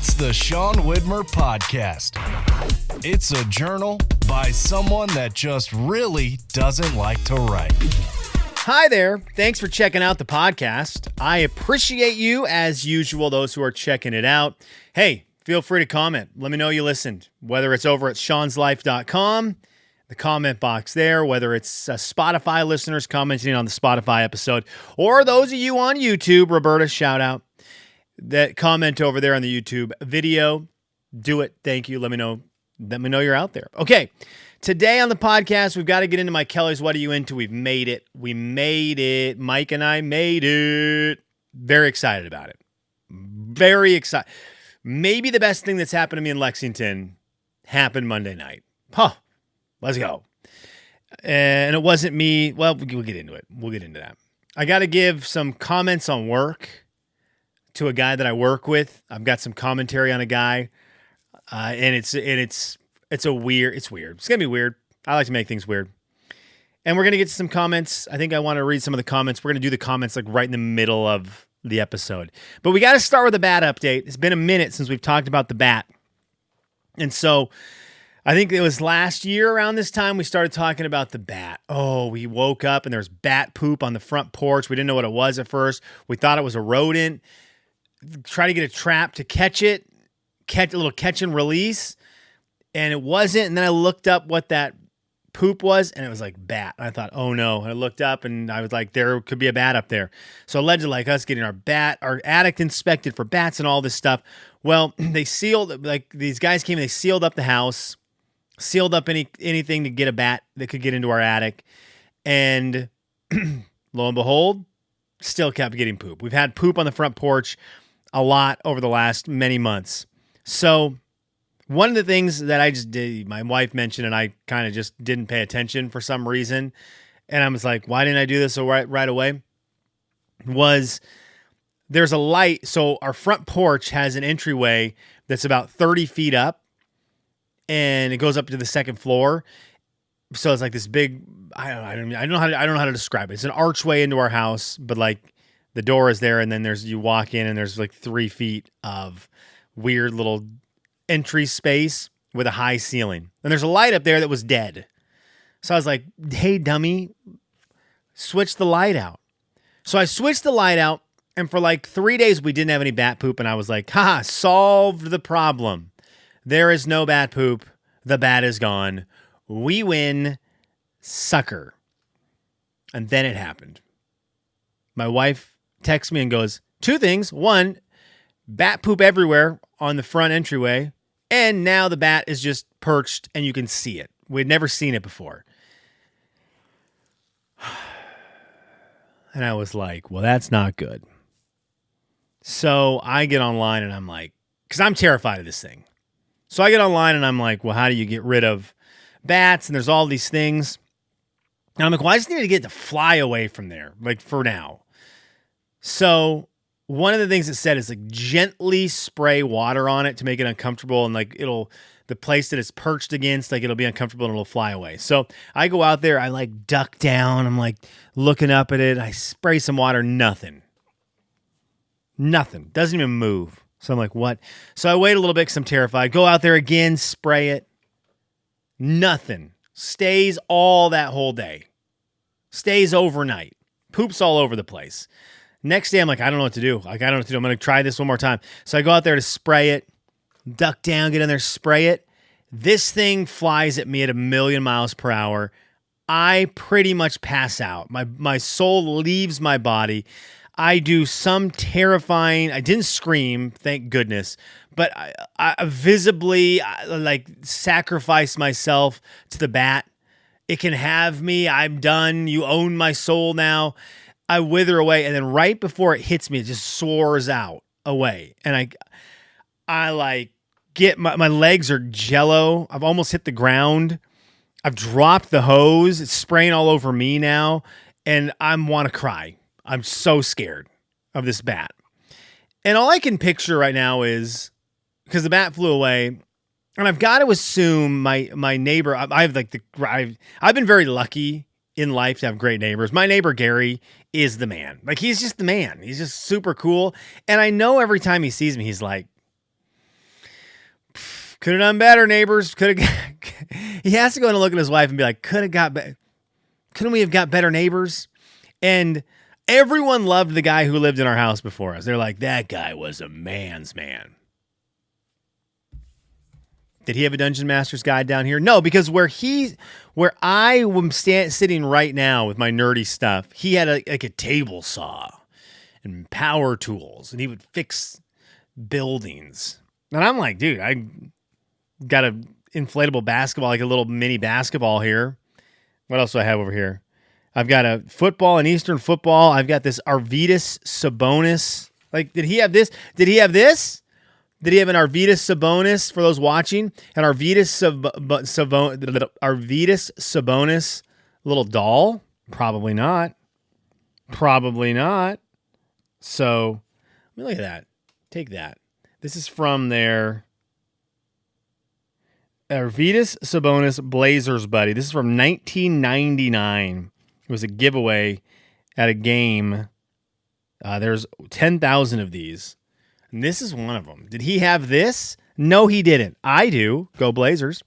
It's the Sean Widmer Podcast. It's a journal by someone that just really doesn't like to write. Hi there. Thanks for checking out the podcast. I appreciate you, as usual, those who are checking it out. Hey, feel free to comment. Let me know you listened, whether it's over at seanslife.com, the comment box there, whether it's Spotify listeners commenting on the Spotify episode, or those of you on YouTube, Roberta, shout out, that comment over there on the YouTube video. Do it. Thank you. Let me know you're out there. Okay. Today on the podcast, we've got to get into my Kelly's What Are You Into? We've made it. We made it. Mike and I made it. Very excited about it. Very excited. Maybe the best thing that's happened to me in Lexington happened Monday night. Let's go. And it wasn't me. Well, we'll get into it. We'll get into that. I got to give some comments on work to a guy that I work with. I've got some commentary on a guy, and it's weird. It's going to be weird. I like to make things weird. And we're going to get to some comments. I think I want to read some of the comments. We're going to do the comments like right in the middle of the episode. But we got to start with a bat update. It's been a minute since we've talked about the bat. And so I think it was last year around this time we started talking about the bat. Oh, we woke up and there was bat poop on the front porch. We didn't know what it was at first. We thought it was a rodent. Try to get a trap to catch it, a little catch and release. And it wasn't. And then I looked up what that poop was, and it was like bat. And I thought, oh no. And I looked up, and I was like, there could be a bat up there. So it led to like us getting our attic inspected for bats and all this stuff. Well, these guys came and they sealed up the house, sealed up anything to get a bat that could get into our attic. And lo and behold, still kept getting poop. We've had poop on the front porch a lot over the last many months. So one of the things that I just did, my wife mentioned, and I kind of just didn't pay attention for some reason, and I was like, why didn't I do this right away? Was there's a light. So our front porch has an entryway that's about 30 feet up, and it goes up to the second floor. So it's like this big, I don't know how to describe it. It's an archway into our house, but like the door is there, and then you walk in, and there's like 3 feet of weird little entry space with a high ceiling. And there's a light up there that was dead. So I was like, hey, dummy, switch the light out. So I switched the light out, and for like 3 days, we didn't have any bat poop, and I was like, solved the problem. There is no bat poop. The bat is gone. We win, sucker. And then it happened. My wife texts me and goes, 2 things. 1, bat poop everywhere on the front entryway, and now the bat is just perched and you can see it. We'd never seen it before. And I was like, well, that's not good. So I get online and I'm like, because I'm terrified of this thing. So I get online and I'm like, well, how do you get rid of bats? And there's all these things. And I'm like, well, I just need to get it to fly away from there, like for now. So one of the things it said is like gently spray water on it to make it uncomfortable, and like the place that it's perched against, like it'll be uncomfortable and it'll fly away. So I go out there, I like duck down, I'm like looking up at it, I spray some water, nothing, doesn't even move. So I'm like, what? So I wait a little bit because I'm terrified. Go out there again, spray it, nothing. Stays all that whole day. Stays overnight. Poops all over the place. Next day, I'm like, I don't know what to do. I'm going to try this one more time. So I go out there to spray it, duck down, get in there, spray it. This thing flies at me at 1,000,000 miles per hour. I pretty much pass out. My soul leaves my body. I do some terrifying, I didn't scream, thank goodness, but I visibly like sacrifice myself to the bat. It can have me. I'm done. You own my soul now. I wither away, and then right before it hits me, it just soars out away. And I like get my legs are jello. I've almost hit the ground. I've dropped the hose. It's spraying all over me now, and I want to cry. I'm so scared of this bat. And all I can picture right now is, because the bat flew away, and I've got to assume my neighbor, I've been very lucky in life to have great neighbors. My neighbor, Gary, is the man. Like, he's just the man. He's just super cool. And I know every time he sees me, he's like, Could have done better, neighbors. Could have. He has to go and look at his wife and be like, could have got better. Couldn't we have got better neighbors? And everyone loved the guy who lived in our house before us. They're like, that guy was a man's man. Did he have a Dungeon Master's Guide down here? No, because where I am sitting right now with my nerdy stuff, he had a table saw and power tools, and he would fix buildings. And I'm like, dude, I got an inflatable basketball, like a little mini basketball here. What else do I have over here? I've got a football, an Eastern football. I've got this Arvydas Sabonis. Like, did he have this? Did he have this? Did he have an Arvydas Sabonis for those watching? An Arvydas Sabonis little doll? Probably not. Probably not. So, let me look at that. Take that. This is from their Arvydas Sabonis Blazers buddy. This is from 1999. It was a giveaway at a game. There's 10,000 of these. And this is one of them. Did he have this? No, he didn't. I do. Go Blazers.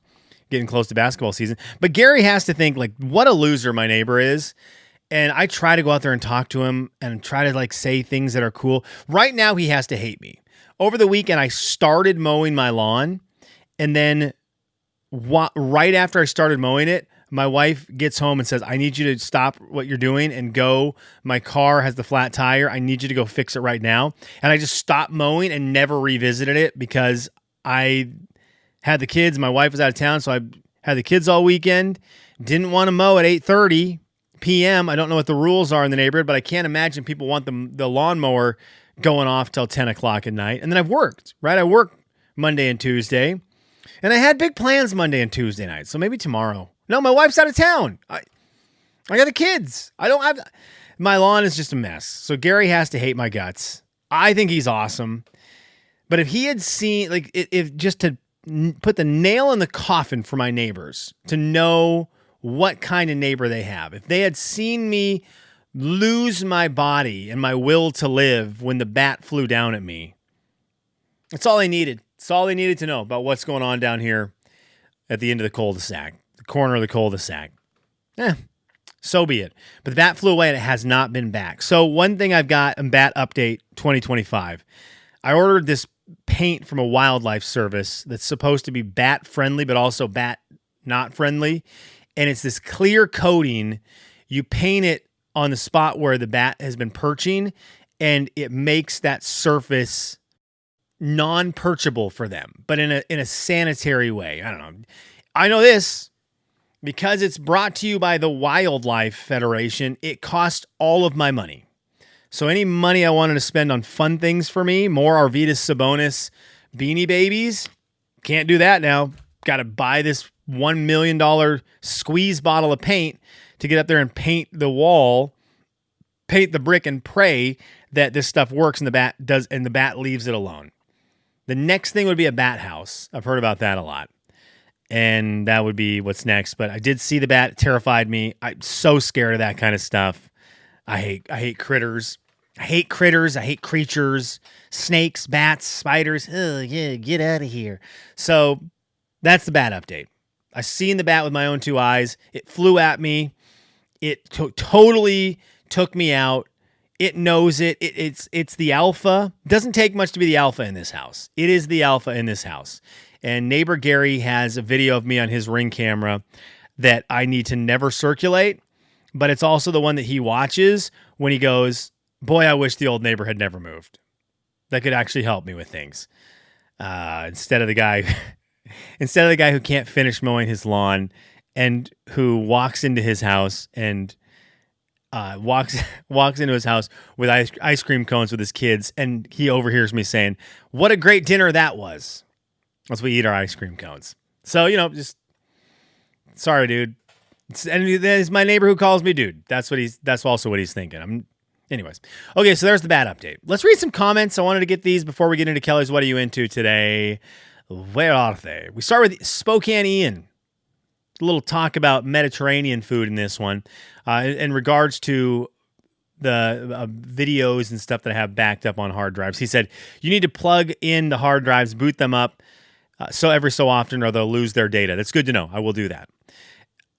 Getting close to basketball season. But Gary has to think, like, what a loser my neighbor is. And I try to go out there and talk to him and try to, like, say things that are cool. Right now, he has to hate me. Over the weekend, I started mowing my lawn. And then right after I started mowing it, my wife gets home and says, I need you to stop what you're doing and go. My car has the flat tire. I need you to go fix it right now. And I just stopped mowing and never revisited it because I had the kids. My wife was out of town, so I had the kids all weekend. Didn't want to mow at 8:30 p.m. I don't know what the rules are in the neighborhood, but I can't imagine people want the lawnmower going off till 10 o'clock at night. And then I've worked, right? I work Monday and Tuesday. And I had big plans Monday and Tuesday night, so maybe tomorrow. No, my wife's out of town. I got the kids. My lawn is just a mess. So Gary has to hate my guts. I think he's awesome. But if he had seen, like, if just to put the nail in the coffin for my neighbors, to know what kind of neighbor they have. If they had seen me lose my body and my will to live when the bat flew down at me, that's all they needed. It's all they needed to know about what's going on down here at the end of the cul-de-sac, the corner of the cul-de-sac. So be it. But the bat flew away and it has not been back. So one thing I've got in Bat Update 2025, I ordered this paint from a wildlife service that's supposed to be bat friendly, but also bat not friendly. And it's this clear coating. You paint it on the spot where the bat has been perching, and it makes that surface non-perchable for them, but in a sanitary way. I don't know. I know this because it's brought to you by the Wildlife Federation. It cost all of my money. So any money I wanted to spend on fun things for me, more Arvydas Sabonis Beanie Babies, can't do that now. Got to buy this $1 million squeeze bottle of paint to get up there and paint the wall, paint the brick, and pray that this stuff works and the bat leaves it alone. The next thing would be a bat house. I've heard about that a lot. And that would be what's next. But I did see the bat. It terrified me. I'm so scared of that kind of stuff. I hate critters. I hate creatures, snakes, bats, spiders. Oh, yeah, get out of here. So that's the bat update. I seen the bat with my own two eyes. It flew at me. It totally took me out. It knows it. It's the alpha. It doesn't take much to be the alpha in this house. It is the alpha in this house. And neighbor Gary has a video of me on his Ring camera that I need to never circulate, but it's also the one that he watches when he goes, boy, I wish the old neighbor had never moved. That could actually help me with things. Instead of the guy who can't finish mowing his lawn and who walks into his house and walks into his house with ice cream cones with his kids, and he overhears me saying, what a great dinner that was. Once we eat our ice cream cones. So, just sorry, dude. And it's my neighbor who calls me dude. That's also what he's thinking. Anyways. Okay, so there's the bat update. Let's read some comments. I wanted to get these before we get into Kelly's What Are You Into today. Where are they? We start with Spokane Ian. A little talk about Mediterranean food in this one. In regards to the videos and stuff that I have backed up on hard drives. He said, you need to plug in the hard drives, boot them up, So every so often, or they'll lose their data. That's good to know. I will do that.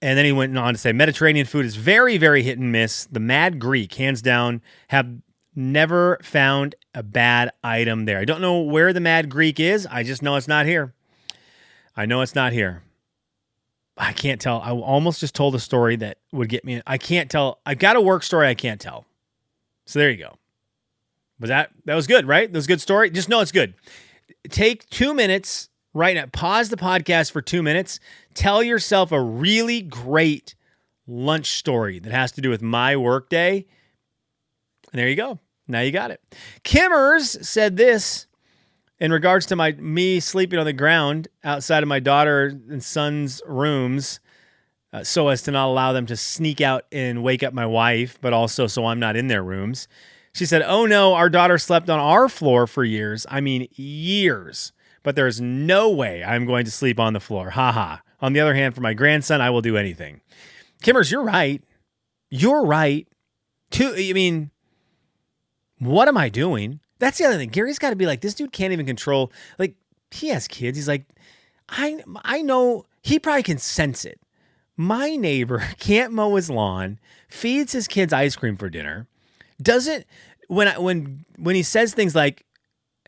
And then he went on to say, Mediterranean food is very, very hit and miss. The Mad Greek, hands down, have never found a bad item there. I don't know where the Mad Greek is. I just know it's not here. I know it's not here. I can't tell. I almost just told a story that would get me. I can't tell. I've got a work story I can't tell. So there you go. That was good, right? That was a good story. Just know it's good. Take 2 minutes right now. Pause the podcast for 2 minutes. Tell yourself a really great lunch story that has to do with my work day. And there you go. Now you got it. Kimmers said this in regards to me sleeping on the ground outside of my daughter and son's rooms, so as to not allow them to sneak out and wake up my wife, but also so I'm not in their rooms. She said, "Oh no, our daughter slept on our floor for years. I mean, years. But there's no way I'm going to sleep on the floor. Ha ha. On the other hand, for my grandson, I will do anything." Kimmers, you're right. You're right. What am I doing? That's the other thing. Gary's got to be like, this dude can't even control. Like, he has kids. He's like, I know he probably can sense it. My neighbor can't mow his lawn, feeds his kids ice cream for dinner, doesn't when he says things like,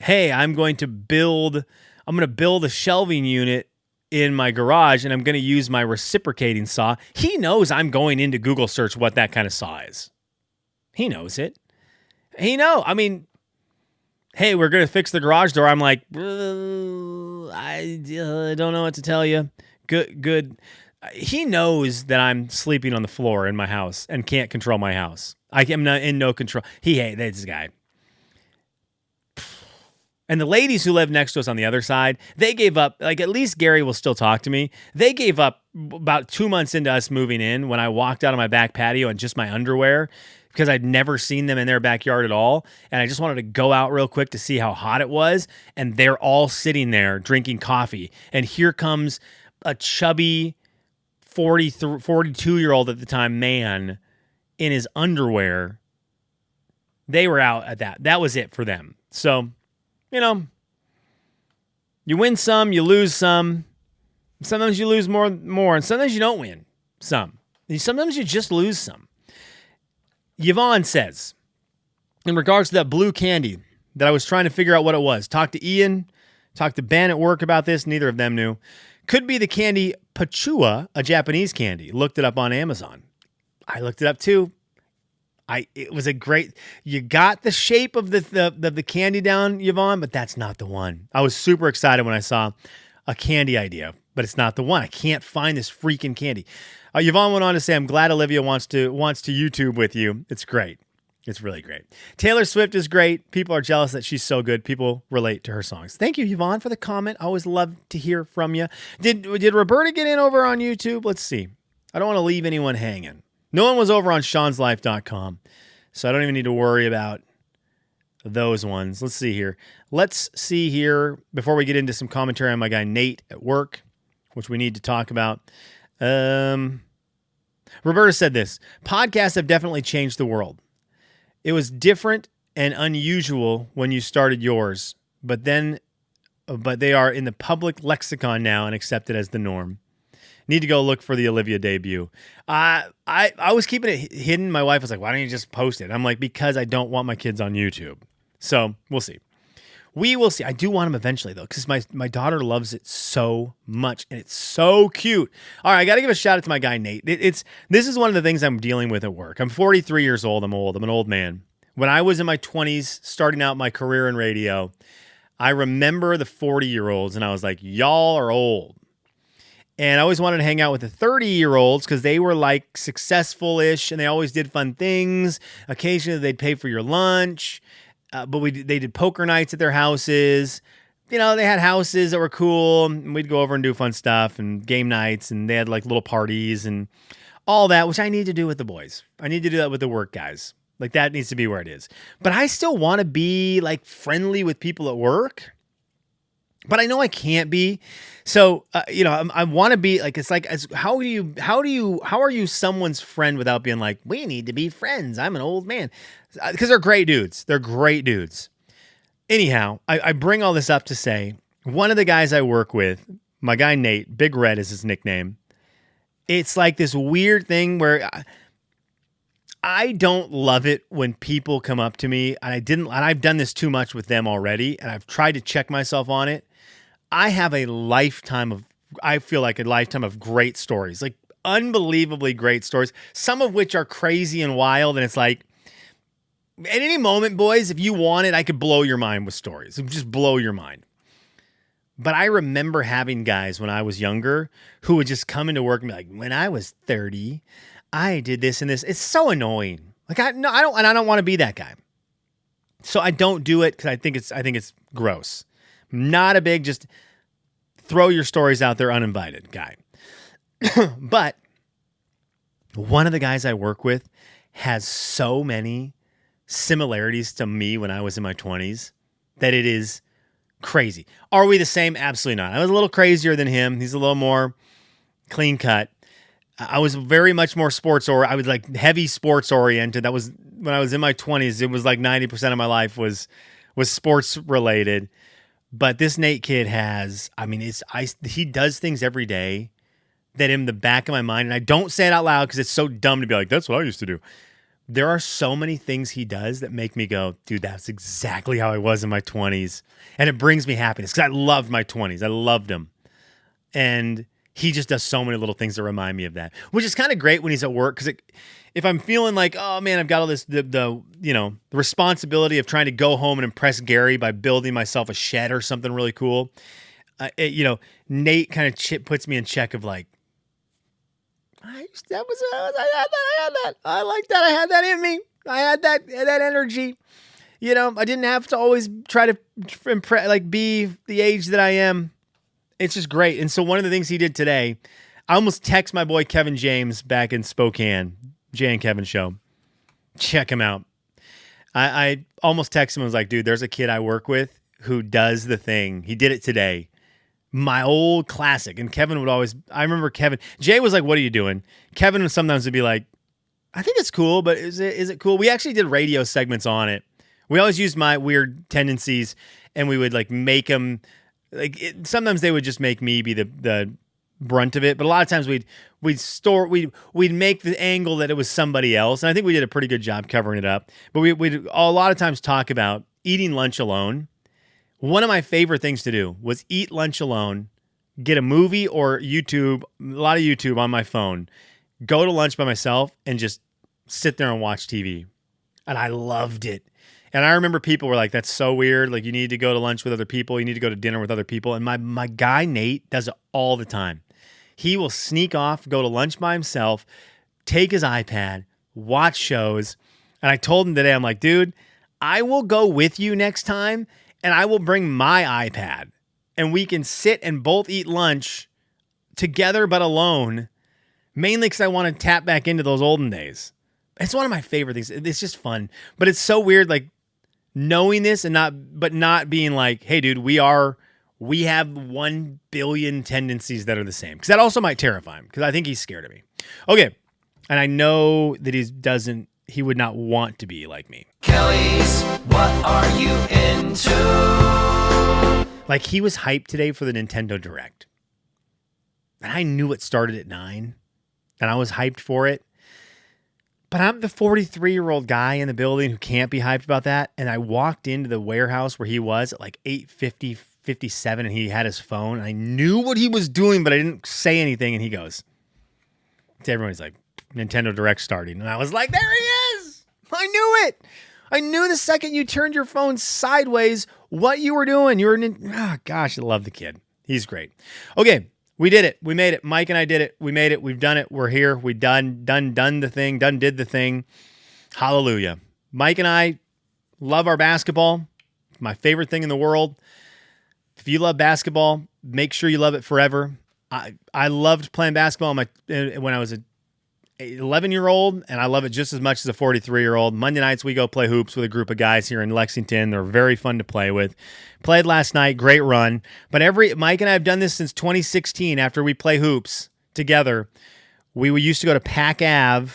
"Hey, I'm going to build a shelving unit in my garage and I'm going to use my reciprocating saw." He knows I'm going into Google search what that kind of saw is. He knows it. I mean, hey, we're going to fix the garage door. I'm like, I don't know what to tell you. Good. He knows that I'm sleeping on the floor in my house and can't control my house. I am not in no control. That's this guy. And the ladies who live next to us on the other side, they gave up. Like, at least Gary will still talk to me. They gave up about 2 months into us moving in when I walked out on my back patio in just my underwear, because I'd never seen them in their backyard at all. And I just wanted to go out real quick to see how hot it was. And they're all sitting there drinking coffee. And here comes a chubby 42-year-old at the time man in his underwear. They were out at that. That was it for them. So, you win some, you lose some. Sometimes you lose more, and sometimes you don't win some. Sometimes you just lose some. Yvonne says, in regards to that blue candy that I was trying to figure out what it was, talked to Ian, talked to Ben at work about this. Neither of them knew. Could be the candy Pachua, a Japanese candy. Looked it up on Amazon. I looked it up too. It was a great. You got the shape of the candy down, Yvonne, but that's not the one. I was super excited when I saw a candy idea, but it's not the one. I can't find this freaking candy. Yvonne went on to say, "I'm glad Olivia wants to YouTube with you. It's great. It's really great. Taylor Swift is great. People are jealous that she's so good. People relate to her songs." Thank you, Yvonne, for the comment. I always love to hear from you. Did Roberta get in over on YouTube? Let's see. I don't want to leave anyone hanging. No one was over on Sean'sLife.com, so I don't even need to worry about those ones. Let's see here. Before we get into some commentary on my guy Nate at work, which we need to talk about. Roberta said this: "Podcasts have definitely changed the world. It was different and unusual when you started yours, but they are in the public lexicon now and accepted as the norm. Need to go look for the Olivia debut." I was keeping it hidden. My wife was like, "Why don't you just post it?" I'm like, because I don't want my kids on YouTube. So we'll see. We will see. I do want him eventually, though, because my daughter loves it so much, and it's so cute. All right, I got to give a shout out to my guy, Nate. This is one of the things I'm dealing with at work. I'm 43 years old. I'm old. I'm an old man. When I was in my 20s, starting out my career in radio, I remember the 40-year-olds, and I was like, y'all are old. And I always wanted to hang out with the 30-year-olds because they were like successful-ish, and they always did fun things. Occasionally, they'd pay for your lunch. But they did poker nights at their houses. They had houses that were cool. And we'd go over and do fun stuff and game nights. And they had like little parties and all that, which I need to do with the boys. I need to do that with the work guys. Like, that needs to be where it is. But I still want to be like friendly with people at work. But I know I can't be. So, I want to be like, it's like, how are you someone's friend without being like, we need to be friends? I'm an old man. Because they're great dudes. They're great dudes. Anyhow, I bring all this up to say, one of the guys I work with, my guy Nate, Big Red is his nickname. It's like this weird thing where I don't love it when people come up to me, and I've done this too much with them already, and I've tried to check myself on it. I have I feel like a lifetime of great stories, like unbelievably great stories, some of which are crazy and wild, and it's like, at any moment, boys, if you want it, I could blow your mind with stories. Just blow your mind. But I remember having guys when I was younger who would just come into work and be like, when I was 30, I did this and this. It's so annoying. Like I don't want to be that guy. So I don't do it because I think it's gross. Not a big just throw your stories out there uninvited guy. But one of the guys I work with has so many similarities to me when I was in my 20s that it is crazy. Are we the same? Absolutely not. I was a little crazier than him. He's a little more clean cut. I was very much more I was like heavy sports oriented. That was when I was in my 20s. It was like 90% of my life was sports related. But this Nate kid he does things every day that in the back of my mind, and I don't say it out loud because it's so dumb to be like, that's what I used to do. There are so many things he does that make me go, dude, that's exactly how I was in my 20s. And it brings me happiness because I loved my 20s. I loved him. And he just does so many little things that remind me of that, which is kind of great when he's at work. Because if I'm feeling like, oh man, I've got all this, the responsibility of trying to go home and impress Gary by building myself a shed or something really cool. Nate kind of puts me in check of like, I had that. I like that. I had that in me. I had that energy. I didn't have to always try to be the age that I am. It's just great. And so one of the things he did today, I almost text my boy Kevin James back in Spokane, Jay and Kevin show. Check him out. I almost texted him and was like, dude, there's a kid I work with who does the thing. He did it today. My old classic. And Kevin I remember Jay was like, what are you doing? Kevin sometimes would be like, I think it's cool, but is it cool? We actually did radio segments on it. We always used my weird tendencies and we would like make them sometimes they would just make me be the brunt of it. But a lot of times we'd make the angle that it was somebody else. And I think we did a pretty good job covering it up, but we'd a lot of times talk about eating lunch alone. One of my favorite things to do was eat lunch alone, get a movie or YouTube, a lot of YouTube on my phone, go to lunch by myself and just sit there and watch TV. And I loved it. And I remember people were like, that's so weird. Like you need to go to lunch with other people. You need to go to dinner with other people. And my guy, Nate, does it all the time. He will sneak off, go to lunch by himself, take his iPad, watch shows. And I told him today, I'm like, dude, I will go with you next time. And I will bring my iPad and we can sit and both eat lunch together but alone, mainly because I want to tap back into those olden days. It's one of my favorite things. It's just fun. But it's so weird, like knowing this and not being like, hey, dude, we have 1 billion tendencies that are the same. Because that also might terrify him because I think he's scared of me. Okay. And I know that he would not want to be like me. Kelly's, what are you into? Like he was hyped today for the Nintendo Direct. And I knew it started at 9. And I was hyped for it. But I'm the 43-year-old guy in the building who can't be hyped about that. And I walked into the warehouse where he was at like 8:50, 57, and he had his phone. And I knew what he was doing, but I didn't say anything. And he goes to everyone, he's like, Nintendo Direct starting. And I was like, there he is. I knew it. I knew the second you turned your phone sideways what you were doing. Gosh, I love the kid. He's great. Okay, we did it. We made it. Mike and I did it. We made it. We've done it. We're here. We did the thing. Hallelujah. Mike and I love our basketball. My favorite thing in the world. If you love basketball, make sure you love it forever. I loved playing basketball when I was a 11-year-old, and I love it just as much as a 43-year-old. Monday nights, we go play hoops with a group of guys here in Lexington. They're very fun to play with. Played last night, great run. But Mike and I have done this since 2016 after we play hoops together. We used to go to Pack Ave,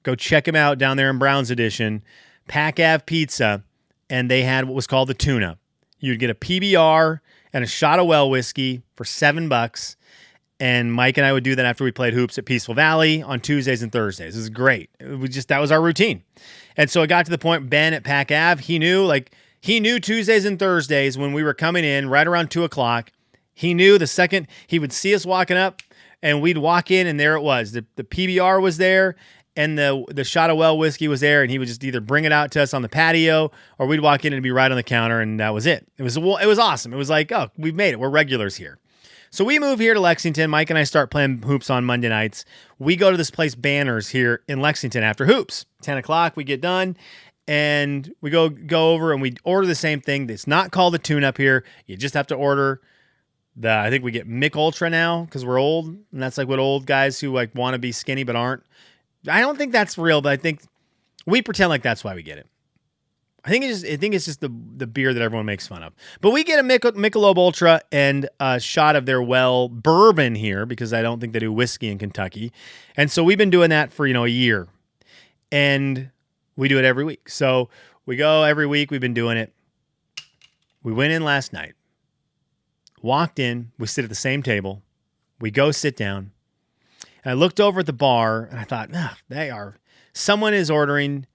go check them out down there in Browns Edition, Pack Ave Pizza, and they had what was called the tuna. You'd get a PBR and a shot of well whiskey for $7. And Mike and I would do that after we played hoops at Peaceful Valley on Tuesdays and Thursdays. It was great. That was our routine. And so it got to the point, Ben at Pac Ave, he knew Tuesdays and Thursdays when we were coming in right around 2:00. He knew the second he would see us walking up and we'd walk in and there it was. The PBR was there and the shot of well whiskey was there, and he would just either bring it out to us on the patio or we'd walk in and it'd be right on the counter, and that was it. It was awesome. It was like, oh, we've made it. We're regulars here. So we move here to Lexington. Mike and I start playing hoops on Monday nights. We go to this place, Banners, here in Lexington after hoops. 10:00, we get done, and we go over and we order the same thing. It's not called a tune-up here. You just have to order I think we get Mick Ultra now because we're old, and that's like what old guys who like want to be skinny but aren't. I don't think that's real, but I think we pretend like that's why we get it. I think it's just the beer that everyone makes fun of. But we get a Michelob Ultra and a shot of their bourbon here because I don't think they do whiskey in Kentucky. And so we've been doing that for, a year. And we do it every week. So we go every week. We've been doing it. We went in last night. Walked in. We sit at the same table. We go sit down. And I looked over at the bar and I thought, someone is ordering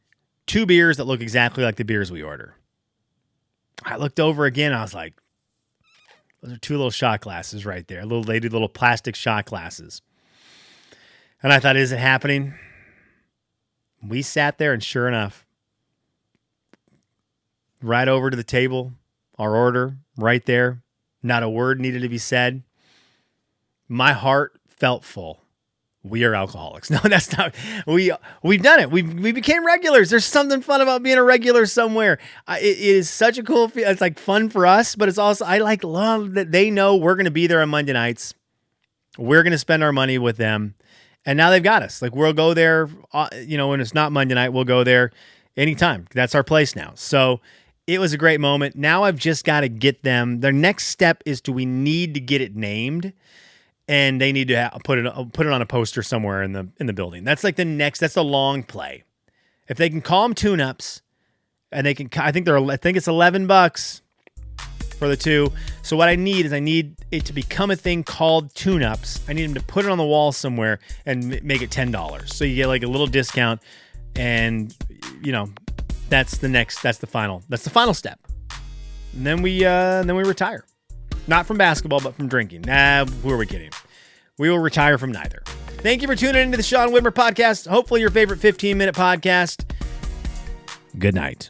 2 beers that look exactly like the beers we order. I looked over again. I was like, those are 2 little shot glasses right there. Little plastic shot glasses. And I thought, is it happening? We sat there and sure enough, right over to the table, our order right there. Not a word needed to be said. My heart felt full. We are alcoholics. No, that's not. We've done it. We became regulars. There's something fun about being a regular somewhere. It is such a cool feel. It's like fun for us, but it's also I love that they know we're going to be there on Monday nights. We're going to spend our money with them, and now they've got us. Like we'll go there. When it's not Monday night, we'll go there anytime. That's our place now. So it was a great moment. Now I've just got to get them. Their next step is we need to get it named. And they need to put it on a poster somewhere in the building. That's like that's the long play. If they can call them tune-ups, and they can, I think it's $11 for the 2. So what I need it to become a thing called tune-ups. I need them to put it on the wall somewhere and make it $10. So you get like a little discount, and that's the final step. And then we retire. Not from basketball, but from drinking. Who are we kidding? We will retire from neither. Thank you for tuning into the Sean Widmer podcast. Hopefully your favorite 15-minute podcast. Good night.